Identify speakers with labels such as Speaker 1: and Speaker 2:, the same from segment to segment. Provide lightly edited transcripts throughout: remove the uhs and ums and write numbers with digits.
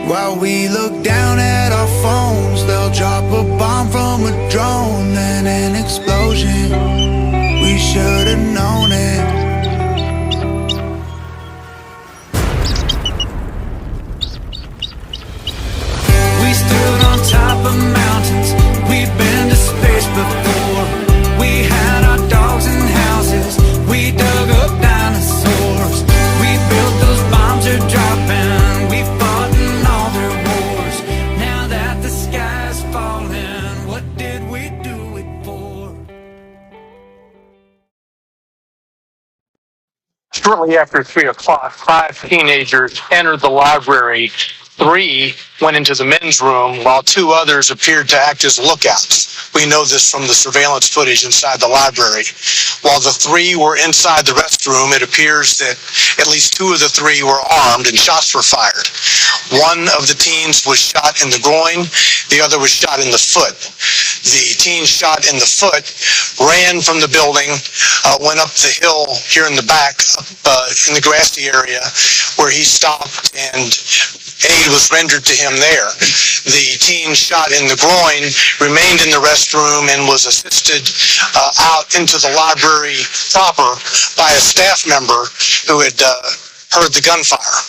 Speaker 1: While we look down at our phones, they'll drop a bomb from a drone, then an explosion. We should have known it. We stood on top of mountains, we've been to space before. We had our dogs and houses, we dug up dinosaurs. We built those bombs are dropping, we fought in all their wars. Now that the sky's falling, what did we do it for?
Speaker 2: Shortly after 3 o'clock, 5 teenagers entered the library. 3 went into the men's room, while 2 others appeared to act as lookouts. We know this from the surveillance footage inside the library. While the 3 were inside the restroom, it appears that at least 2 of the 3 were armed and shots were fired. One of the teens was shot in the groin, the other was shot in the foot. The teen shot in the foot ran from the building, went up the hill here in the back, in the grassy area, where he stopped and aid was rendered to him there. The teen shot in the groin remained in the restroom and was assisted out into the library proper by a staff member who had heard the gunfire.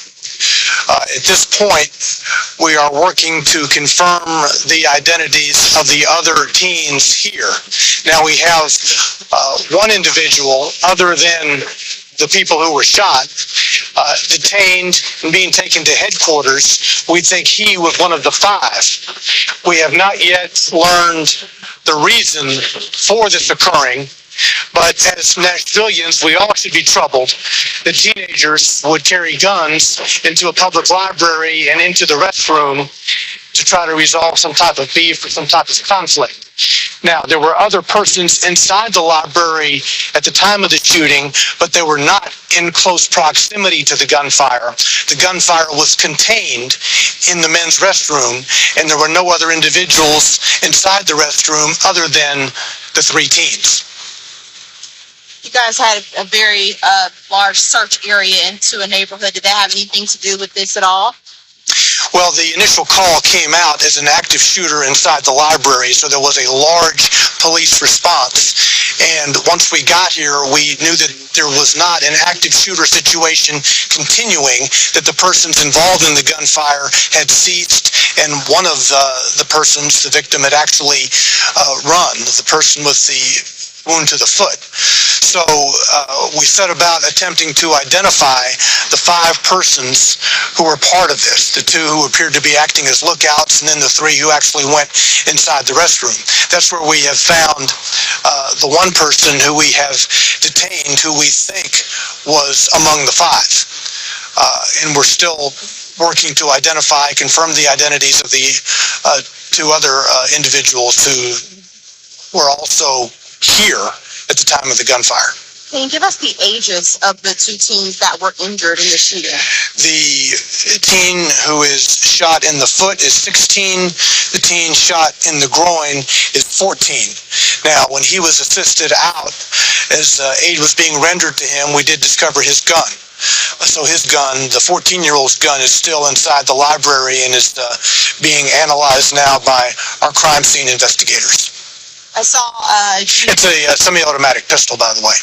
Speaker 2: At this point, we are working to confirm the identities of the other teens here. Now we have one individual, other than the people who were shot, detained and being taken to headquarters. We think he was one of the 5. We have not yet learned the reason for this occurring, but as Nashvillians, we all should be troubled that teenagers would carry guns into a public library and into the restroom to try to resolve some type of beef or some type of conflict. Now, there were other persons inside the library at the time of the shooting, but they were not in close proximity to the gunfire. The gunfire was contained in the men's restroom, and there were no other individuals inside the restroom other than the 3 teens.
Speaker 3: You guys had a very large search area into a neighborhood. Did that have anything to do with this at all?
Speaker 2: Well, the initial call came out as an active shooter inside the library, so there was a large police response. And once we got here, we knew that there was not an active shooter situation continuing, that the persons involved in the gunfire had ceased, and one of the persons, the victim, had actually run, the person with the wound to the foot. So we set about attempting to identify the 5 persons who were part of this, the 2 who appeared to be acting as lookouts, and then the 3 who actually went inside the restroom. That's where we have found the one person who we have detained, who we think was among the 5. And we're still working to identify, confirm the identities of the 2 other individuals who were also here at the time of the gunfire.
Speaker 3: Can you give us the ages of the 2 teens that were injured in the shooting?
Speaker 2: The teen who is shot in the foot is 16. The teen shot in the groin is 14. Now, when he was assisted out, as aid was being rendered to him, we did discover his gun. So his gun, the 14-year-old's gun, is still inside the library and is being analyzed now by our crime scene investigators.
Speaker 3: I saw...
Speaker 2: It's a semi-automatic pistol, by the way.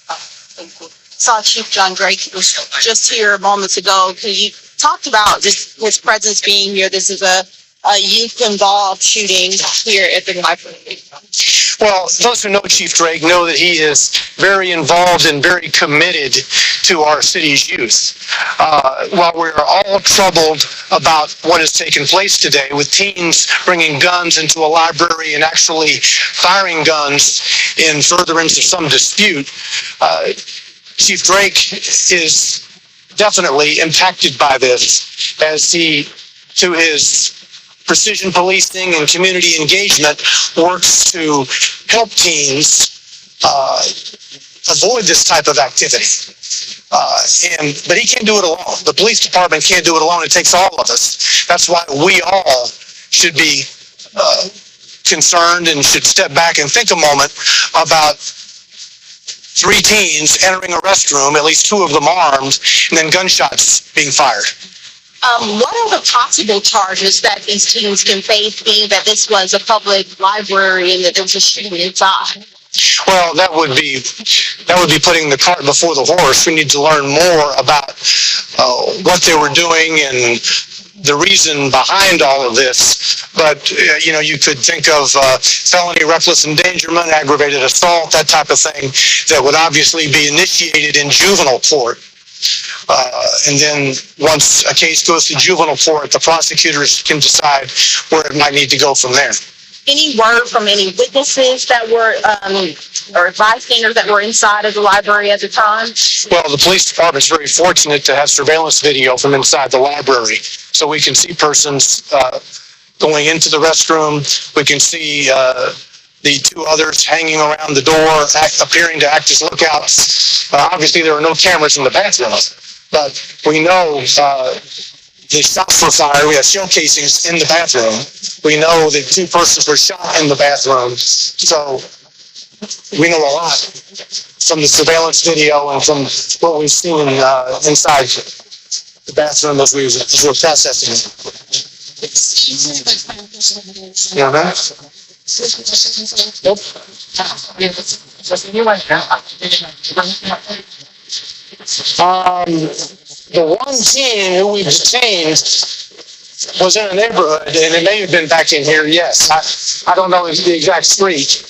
Speaker 3: Oh, thank you. Saw Chief John Drake was just here moments ago. You talked about just his presence being here. This is a youth-involved shooting here at the library.
Speaker 2: Well, those who know Chief Drake know that he is very involved and very committed to our city's youth. While we're all troubled about what has taken place today with teens bringing guns into a library and actually firing guns in furtherance of some dispute, Chief Drake is definitely impacted by this as he, to his precision policing and community engagement, works to help teens avoid this type of activity. But he can't do it alone. The police department can't do it alone. It takes all of us. That's why we all should be concerned and should step back and think a moment about 3 teens entering a restroom, at least 2 of them armed, and then gunshots being fired.
Speaker 3: What are the possible charges that these teens can face, being that this was a public library and that there was a shooting inside?
Speaker 2: Well, that would be putting the cart before the horse. We need to learn more about what they were doing and the reason behind all of this. But you could think of felony reckless endangerment, aggravated assault, that type of thing that would obviously be initiated in juvenile court. And then once a case goes to juvenile court, the prosecutors can decide where it might need to go from there.
Speaker 3: Any word from any witnesses that were, or bystanders that were inside of the library at the time?
Speaker 2: Well, the police department's very fortunate to have surveillance video from inside the library. So we can see persons going into the restroom. We can see the two others hanging around the door, appearing to act as lookouts. Obviously, there are no cameras in the bathroom, but we know the shots were fired. We have shell casings in the bathroom. We know that two persons were shot in the bathroom. So we know a lot from the surveillance video and from what we've seen inside the bathroom as we're processing it. Yeah, man. Nope. The one teen who we detained was in a neighborhood, and it may have been back in here, yes. I don't know the exact street.